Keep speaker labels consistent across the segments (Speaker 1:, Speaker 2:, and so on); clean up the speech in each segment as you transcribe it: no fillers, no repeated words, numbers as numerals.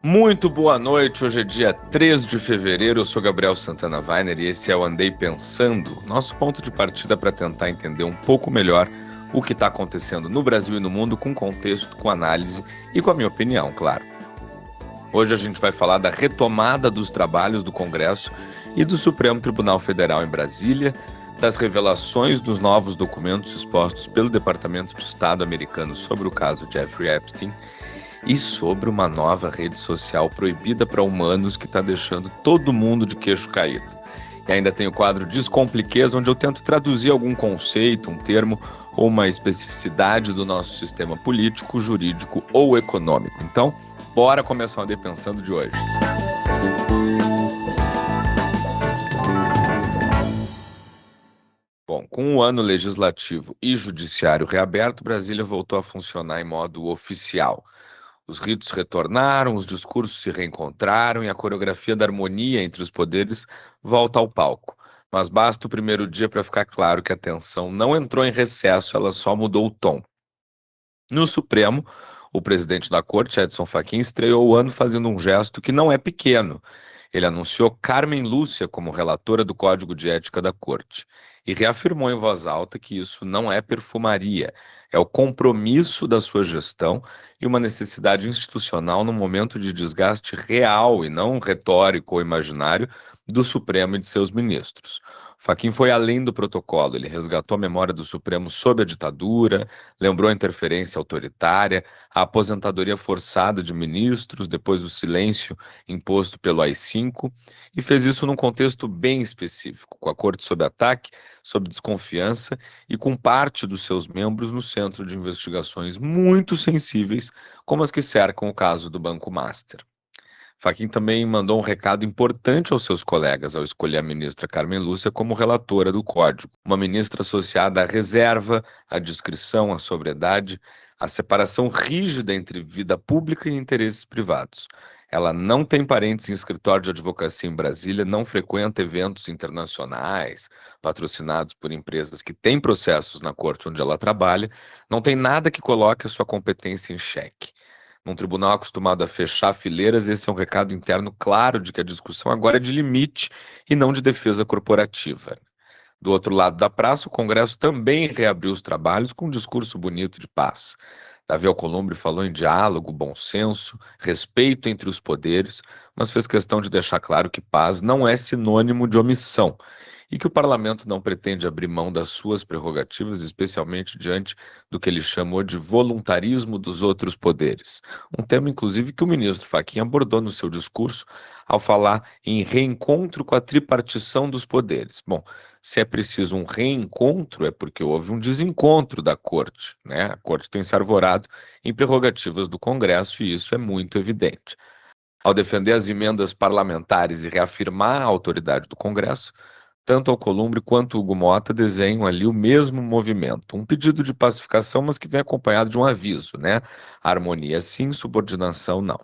Speaker 1: Muito boa noite, hoje é dia 3 de fevereiro, eu sou Gabriel Santana Weiner e esse é o Andei Pensando, nosso ponto de partida para tentar entender um pouco melhor o que está acontecendo no Brasil e no mundo com contexto, com análise e com a minha opinião, claro. Hoje a gente vai falar da retomada dos trabalhos do Congresso e do Supremo Tribunal Federal em Brasília, das revelações dos novos documentos expostos pelo Departamento de Estado americano sobre o caso Jeffrey Epstein e sobre uma nova rede social proibida para humanos que está deixando todo mundo de queixo caído. E ainda tem o quadro Descompliquez, onde eu tento traduzir algum conceito, um termo ou uma especificidade do nosso sistema político, jurídico ou econômico. Então, bora começar o Andei Pensando de hoje. Bom, com o ano legislativo e judiciário reaberto, Brasília voltou a funcionar em modo oficial. Os ritos retornaram, os discursos se reencontraram e a coreografia da harmonia entre os poderes volta ao palco. Mas basta o primeiro dia para ficar claro que a tensão não entrou em recesso, ela só mudou o tom. No Supremo, o presidente da Corte, Edson Fachin, estreou o ano fazendo um gesto que não é pequeno. Ele anunciou Carmen Lúcia como relatora do Código de Ética da Corte e reafirmou em voz alta que isso não é perfumaria, é o compromisso da sua gestão e uma necessidade institucional no momento de desgaste real e não retórico ou imaginário do Supremo e de seus ministros. Fachin foi além do protocolo, ele resgatou a memória do Supremo sob a ditadura, lembrou a interferência autoritária, a aposentadoria forçada de ministros depois do silêncio imposto pelo AI-5, e fez isso num contexto bem específico, com a corte sob ataque, sob desconfiança e com parte dos seus membros no centro de investigações muito sensíveis, como as que cercam o caso do Banco Master. Fachin também mandou um recado importante aos seus colegas ao escolher a ministra Carmen Lúcia como relatora do Código, uma ministra associada à reserva, à discrição, à sobriedade, à separação rígida entre vida pública e interesses privados. Ela não tem parentes em escritório de advocacia em Brasília, não frequenta eventos internacionais patrocinados por empresas que têm processos na corte onde ela trabalha, não tem nada que coloque a sua competência em xeque. Num tribunal acostumado a fechar fileiras, esse é um recado interno claro de que a discussão agora é de limite e não de defesa corporativa. Do outro lado da praça, o Congresso também reabriu os trabalhos com um discurso bonito de paz. Davi Alcolumbre falou em diálogo, bom senso, respeito entre os poderes, mas fez questão de deixar claro que paz não é sinônimo de omissão e que o parlamento não pretende abrir mão das suas prerrogativas, especialmente diante do que ele chamou de voluntarismo dos outros poderes. Um tema, inclusive, que o ministro Fachin abordou no seu discurso ao falar em reencontro com a tripartição dos poderes. Bom, se é preciso um reencontro, é porque houve um desencontro da Corte, né? A Corte tem se arvorado em prerrogativas do Congresso e isso é muito evidente. Ao defender as emendas parlamentares e reafirmar a autoridade do Congresso, tanto Alcolumbre quanto Hugo Mota desenham ali o mesmo movimento, um pedido de pacificação, mas que vem acompanhado de um aviso, né? Harmonia sim, subordinação não.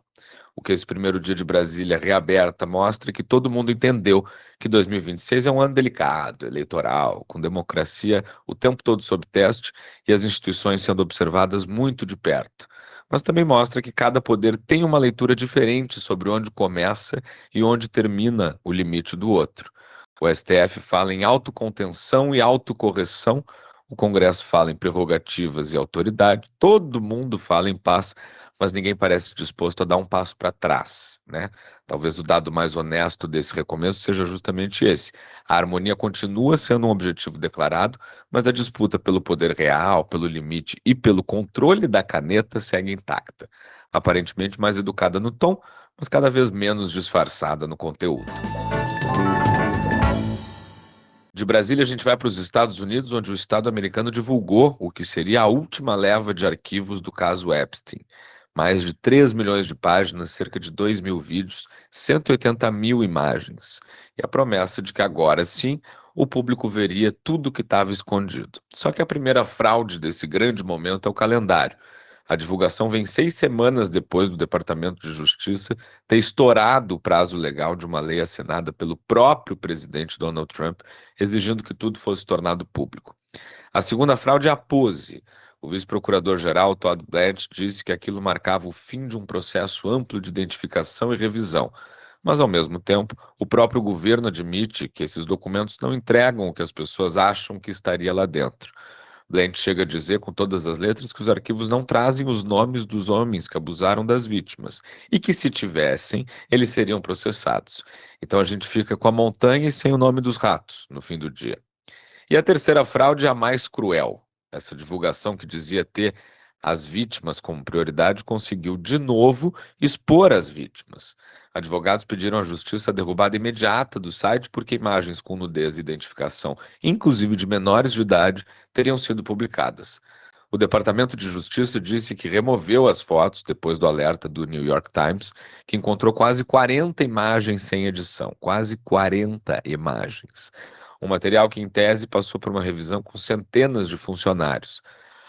Speaker 1: O que esse primeiro dia de Brasília reaberta mostra é que todo mundo entendeu que 2026 é um ano delicado, eleitoral, com democracia o tempo todo sob teste e as instituições sendo observadas muito de perto. Mas também mostra que cada poder tem uma leitura diferente sobre onde começa e onde termina o limite do outro. O STF fala em autocontenção e autocorreção, o Congresso fala em prerrogativas e autoridade, todo mundo fala em paz, mas ninguém parece disposto a dar um passo para trás, né? Talvez o dado mais honesto desse recomeço seja justamente esse. A harmonia continua sendo um objetivo declarado, mas a disputa pelo poder real, pelo limite e pelo controle da caneta segue intacta. Aparentemente mais educada no tom, mas cada vez menos disfarçada no conteúdo. De Brasília, a gente vai para os Estados Unidos, onde o Estado americano divulgou o que seria a última leva de arquivos do caso Epstein. Mais de 3 milhões de páginas, cerca de 2 mil vídeos, 180 mil imagens. E a promessa de que agora sim o público veria tudo o que estava escondido. Só que a primeira fraude desse grande momento é o calendário. A divulgação vem 6 semanas depois do Departamento de Justiça ter estourado o prazo legal de uma lei assinada pelo próprio presidente Donald Trump, exigindo que tudo fosse tornado público. A segunda fraude é a pose. O vice-procurador-geral, Todd Blanche, disse que aquilo marcava o fim de um processo amplo de identificação e revisão. Mas, ao mesmo tempo, o próprio governo admite que esses documentos não entregam o que as pessoas acham que estaria lá dentro. Blanche chega a dizer com todas as letras que os arquivos não trazem os nomes dos homens que abusaram das vítimas e que, se tivessem, eles seriam processados. Então a gente fica com a montanha e sem o nome dos ratos no fim do dia. E a terceira fraude é a mais cruel. Essa divulgação que dizia ter as vítimas como prioridade conseguiu, de novo, expor as vítimas. Advogados pediram à justiça a derrubada imediata do site porque imagens com nudez e identificação, inclusive de menores de idade, teriam sido publicadas. O Departamento de Justiça disse que removeu as fotos depois do alerta do New York Times, que encontrou quase 40 imagens sem edição, quase 40 imagens. Um material que, em tese, passou por uma revisão com centenas de funcionários.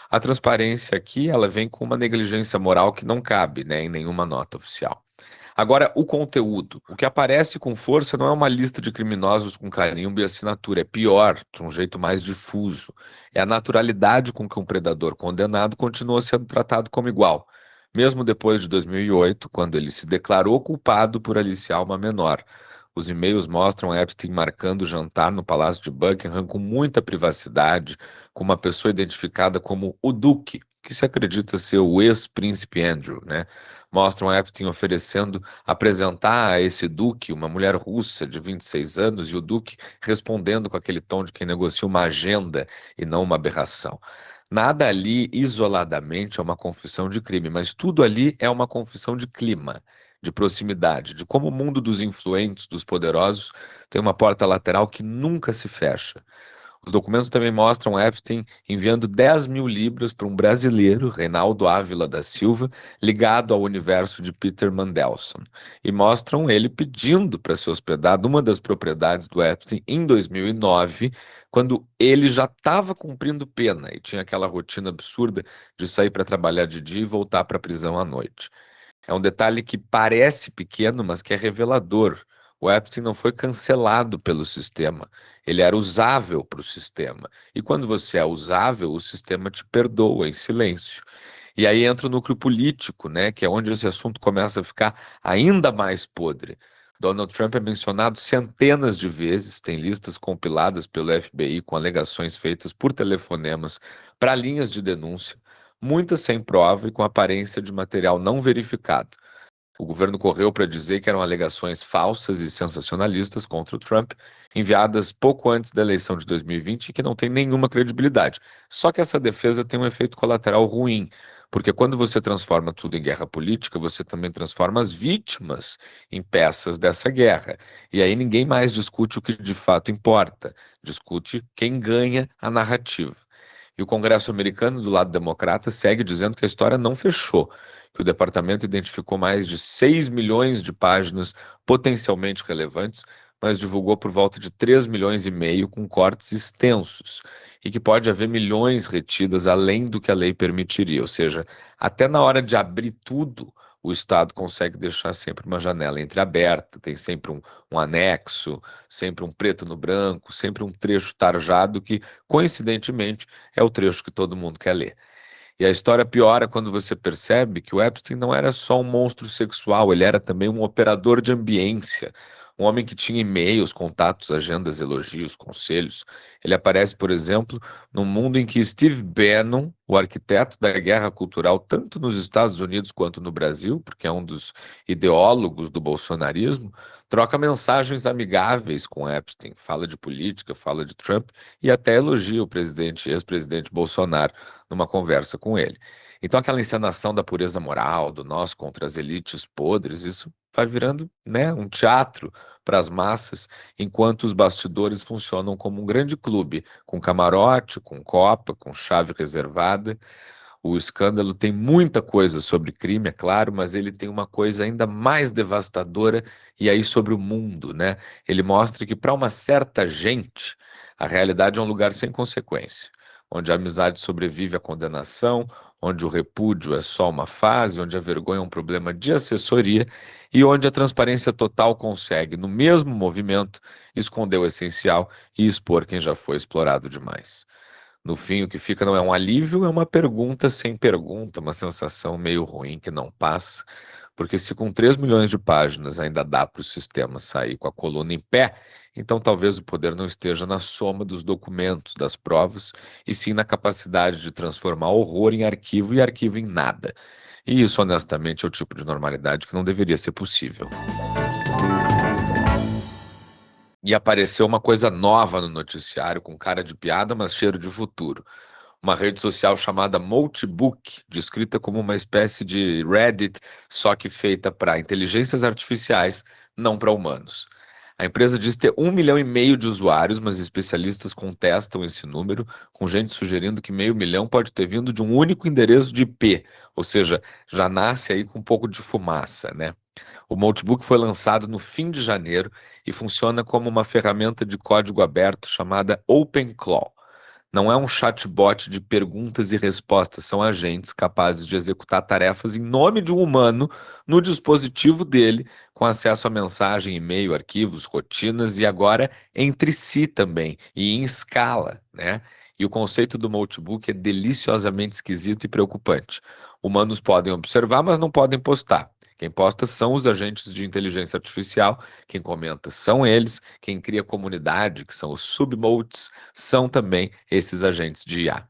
Speaker 1: A transparência aqui, ela vem com uma negligência moral que não cabe, né, em nenhuma nota oficial. Agora, o conteúdo. O que aparece com força não é uma lista de criminosos com carimbo e assinatura, é pior, de um jeito mais difuso. É a naturalidade com que um predador condenado continua sendo tratado como igual, mesmo depois de 2008, quando ele se declarou culpado por aliciar uma menor. Os e-mails mostram Epstein marcando jantar no Palácio de Buckingham com muita privacidade, com uma pessoa identificada como o Duque, que se acredita ser o ex-príncipe Andrew, né? Mostram Epstein oferecendo apresentar a esse Duque uma mulher russa de 26 anos e o Duque respondendo com aquele tom de quem negocia uma agenda e não uma aberração. Nada ali isoladamente é uma confissão de crime, mas tudo ali é uma confissão de clima, de proximidade, de como o mundo dos influentes, dos poderosos, tem uma porta lateral que nunca se fecha. Os documentos também mostram Epstein enviando 10 mil libras para um brasileiro, Reinaldo Ávila da Silva, ligado ao universo de Peter Mandelson. E mostram ele pedindo para se hospedar numa das propriedades do Epstein em 2009, quando ele já estava cumprindo pena e tinha aquela rotina absurda de sair para trabalhar de dia e voltar para a prisão à noite. É um detalhe que parece pequeno, mas que é revelador. O Epstein não foi cancelado pelo sistema, ele era usável para o sistema. E quando você é usável, o sistema te perdoa em silêncio. E aí entra o núcleo político, né, que é onde esse assunto começa a ficar ainda mais podre. Donald Trump é mencionado centenas de vezes, tem listas compiladas pelo FBI com alegações feitas por telefonemas para linhas de denúncia, muitas sem prova e com aparência de material não verificado. O governo correu para dizer que eram alegações falsas e sensacionalistas contra o Trump, enviadas pouco antes da eleição de 2020 e que não tem nenhuma credibilidade. Só que essa defesa tem um efeito colateral ruim, porque quando você transforma tudo em guerra política, você também transforma as vítimas em peças dessa guerra. E aí ninguém mais discute o que de fato importa, discute quem ganha a narrativa. E o Congresso americano, do lado democrata, segue dizendo que a história não fechou, que o departamento identificou mais de 6 milhões de páginas potencialmente relevantes, mas divulgou por volta de 3 milhões e meio com cortes extensos, e que pode haver milhões retidas além do que a lei permitiria, ou seja, até na hora de abrir tudo, o Estado consegue deixar sempre uma janela entreaberta, tem sempre um anexo, sempre um preto no branco, sempre um trecho tarjado que, coincidentemente, é o trecho que todo mundo quer ler. E a história piora quando você percebe que o Epstein não era só um monstro sexual, ele era também um operador de ambiência, um homem que tinha e-mails, contatos, agendas, elogios, conselhos. Ele aparece, por exemplo, num mundo em que Steve Bannon, o arquiteto da guerra cultural, tanto nos Estados Unidos quanto no Brasil, porque é um dos ideólogos do bolsonarismo, troca mensagens amigáveis com Epstein, fala de política, fala de Trump e até elogia o presidente, ex-presidente Bolsonaro numa conversa com ele. Então, aquela encenação da pureza moral, do nós contra as elites podres, isso vai virando, né, um teatro para as massas, enquanto os bastidores funcionam como um grande clube, com camarote, com copa, com chave reservada. O escândalo tem muita coisa sobre crime, é claro, mas ele tem uma coisa ainda mais devastadora e aí sobre o mundo, né? Ele mostra que para uma certa gente, a realidade é um lugar sem consequência, onde a amizade sobrevive à condenação, onde o repúdio é só uma fase, onde a vergonha é um problema de assessoria e onde a transparência total consegue, no mesmo movimento, esconder o essencial e expor quem já foi explorado demais. No fim, o que fica não é um alívio, é uma pergunta sem pergunta, uma sensação meio ruim que não passa, porque se com 3 milhões de páginas ainda dá para o sistema sair com a coluna em pé, então talvez o poder não esteja na soma dos documentos, das provas, e sim na capacidade de transformar horror em arquivo e arquivo em nada. E isso, honestamente, é o tipo de normalidade que não deveria ser possível. E apareceu uma coisa nova no noticiário, com cara de piada, mas cheiro de futuro. Uma rede social chamada Moltebook, descrita como uma espécie de Reddit, só que feita para inteligências artificiais, não para humanos. A empresa diz ter 1,5 milhão de usuários, mas especialistas contestam esse número, com gente sugerindo que meio milhão pode ter vindo de um único endereço de IP, ou seja, já nasce aí com um pouco de fumaça, né? O Notebook foi lançado no fim de janeiro e funciona como uma ferramenta de código aberto chamada OpenClaw. Não é um chatbot de perguntas e respostas, são agentes capazes de executar tarefas em nome de um humano no dispositivo dele, com acesso a mensagem, e-mail, arquivos, rotinas e agora entre si também, e em escala, né? E o conceito do notebook é deliciosamente esquisito e preocupante. Humanos podem observar, mas não podem postar. Quem posta são os agentes de inteligência artificial, quem comenta são eles, quem cria comunidade, que são os submotes, são também esses agentes de IA.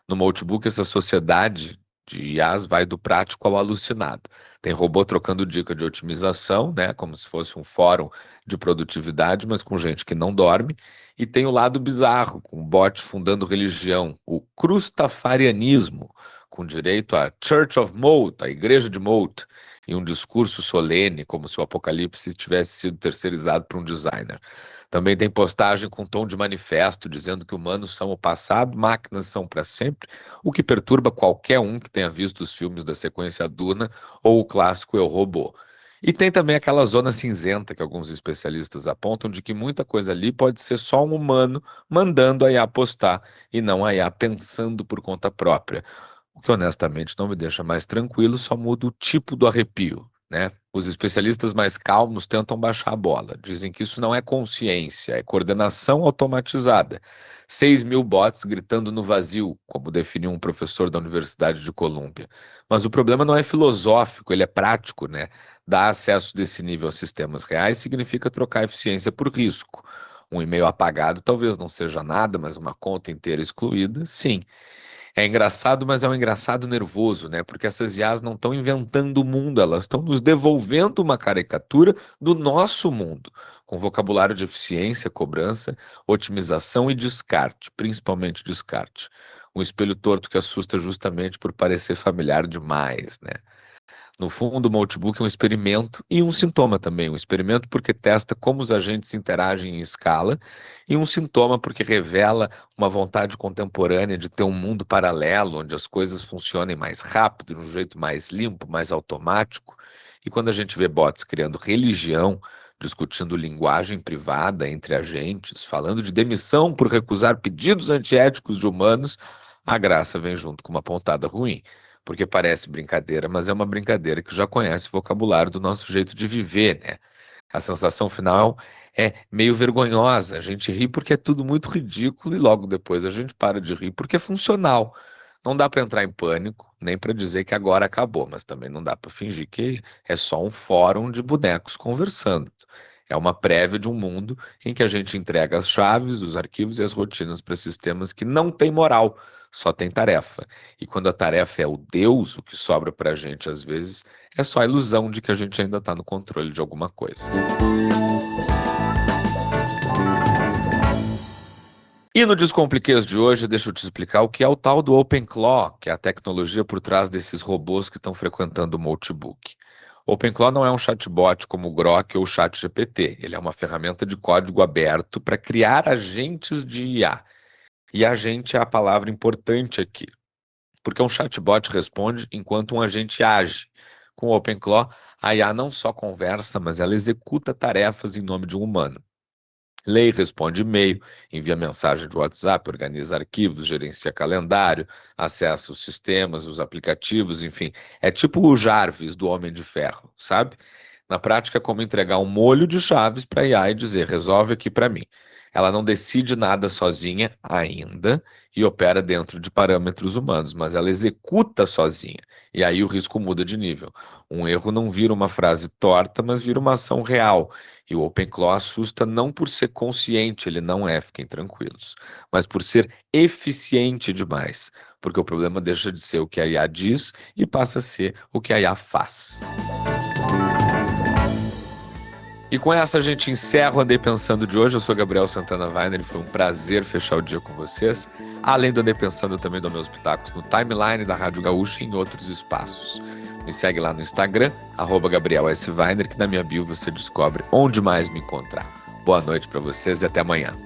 Speaker 1: No notebook, essa sociedade de IAs vai do prático ao alucinado. Tem robô trocando dica de otimização, né, como se fosse um fórum de produtividade, mas com gente que não dorme. E tem o lado bizarro, com bot fundando religião, o crustafarianismo, com direito à Church of Moat, a Igreja de Moat, e um discurso solene, como se o apocalipse tivesse sido terceirizado por um designer. Também tem postagem com tom de manifesto, dizendo que humanos são o passado, máquinas são para sempre, o que perturba qualquer um que tenha visto os filmes da sequência Duna ou o clássico Eu, Robô. E tem também aquela zona cinzenta que alguns especialistas apontam de que muita coisa ali pode ser só um humano mandando a IA postar e não a IA pensando por conta própria. O que honestamente não me deixa mais tranquilo, só muda o tipo do arrepio, né? Os especialistas mais calmos tentam baixar a bola. Dizem que isso não é consciência, é coordenação automatizada. 6 mil bots gritando no vazio, como definiu um professor da Universidade de Colômbia. Mas o problema não é filosófico, ele é prático, né? Dar acesso desse nível a sistemas reais significa trocar eficiência por risco. Um e-mail apagado talvez não seja nada, mas uma conta inteira excluída, sim. É engraçado, mas é um engraçado nervoso, né? Porque essas IAs não estão inventando o mundo, elas estão nos devolvendo uma caricatura do nosso mundo, com vocabulário de eficiência, cobrança, otimização e descarte, principalmente descarte. Um espelho torto que assusta justamente por parecer familiar demais, né? No fundo, o notebook é um experimento e um sintoma também. Um experimento porque testa como os agentes interagem em escala, e um sintoma porque revela uma vontade contemporânea de ter um mundo paralelo, onde as coisas funcionem mais rápido, de um jeito mais limpo, mais automático. E quando a gente vê bots criando religião, discutindo linguagem privada entre agentes, falando de demissão por recusar pedidos antiéticos de humanos, a graça vem junto com uma pontada ruim. Porque parece brincadeira, mas é uma brincadeira que já conhece o vocabulário do nosso jeito de viver, né? A sensação final é meio vergonhosa. A gente ri porque é tudo muito ridículo e logo depois a gente para de rir porque é funcional. Não dá para entrar em pânico, nem para dizer que agora acabou, mas também não dá para fingir que é só um fórum de bonecos conversando. É uma prévia de um mundo em que a gente entrega as chaves, os arquivos e as rotinas para sistemas que não têm moral, só tem tarefa. E quando a tarefa é o Deus, o que sobra para a gente às vezes é só a ilusão de que a gente ainda está no controle de alguma coisa. E no Descompliqueios de hoje, deixa eu te explicar o que é o tal do OpenClaw, que é a tecnologia por trás desses robôs que estão frequentando o Notebook. O OpenClaw não é um chatbot como o Grok ou o ChatGPT. Ele é uma ferramenta de código aberto para criar agentes de IA. E agente é a palavra importante aqui, porque um chatbot responde enquanto um agente age. Com o OpenClaw, a IA não só conversa, mas ela executa tarefas em nome de um humano. Lê e responde e-mail, envia mensagem de WhatsApp, organiza arquivos, gerencia calendário, acessa os sistemas, os aplicativos, enfim. É tipo o Jarvis do Homem de Ferro, sabe? Na prática, é como entregar um molho de chaves para a IA e dizer, resolve aqui para mim. Ela não decide nada sozinha ainda e opera dentro de parâmetros humanos, mas ela executa sozinha. E aí o risco muda de nível. Um erro não vira uma frase torta, mas vira uma ação real. E o OpenClaw assusta não por ser consciente, ele não é, fiquem tranquilos, mas por ser eficiente demais. Porque o problema deixa de ser o que a IA diz e passa a ser o que a IA faz. E com essa a gente encerra o Andei Pensando de hoje. Eu sou Gabriel Santana Weiner e foi um prazer fechar o dia com vocês. Além do Andei Pensando, eu também dou meus pitacos no timeline da Rádio Gaúcha e em outros espaços. Me segue lá no Instagram, @Gabriel S. Weiner, que na minha bio você descobre onde mais me encontrar. Boa noite para vocês e até amanhã.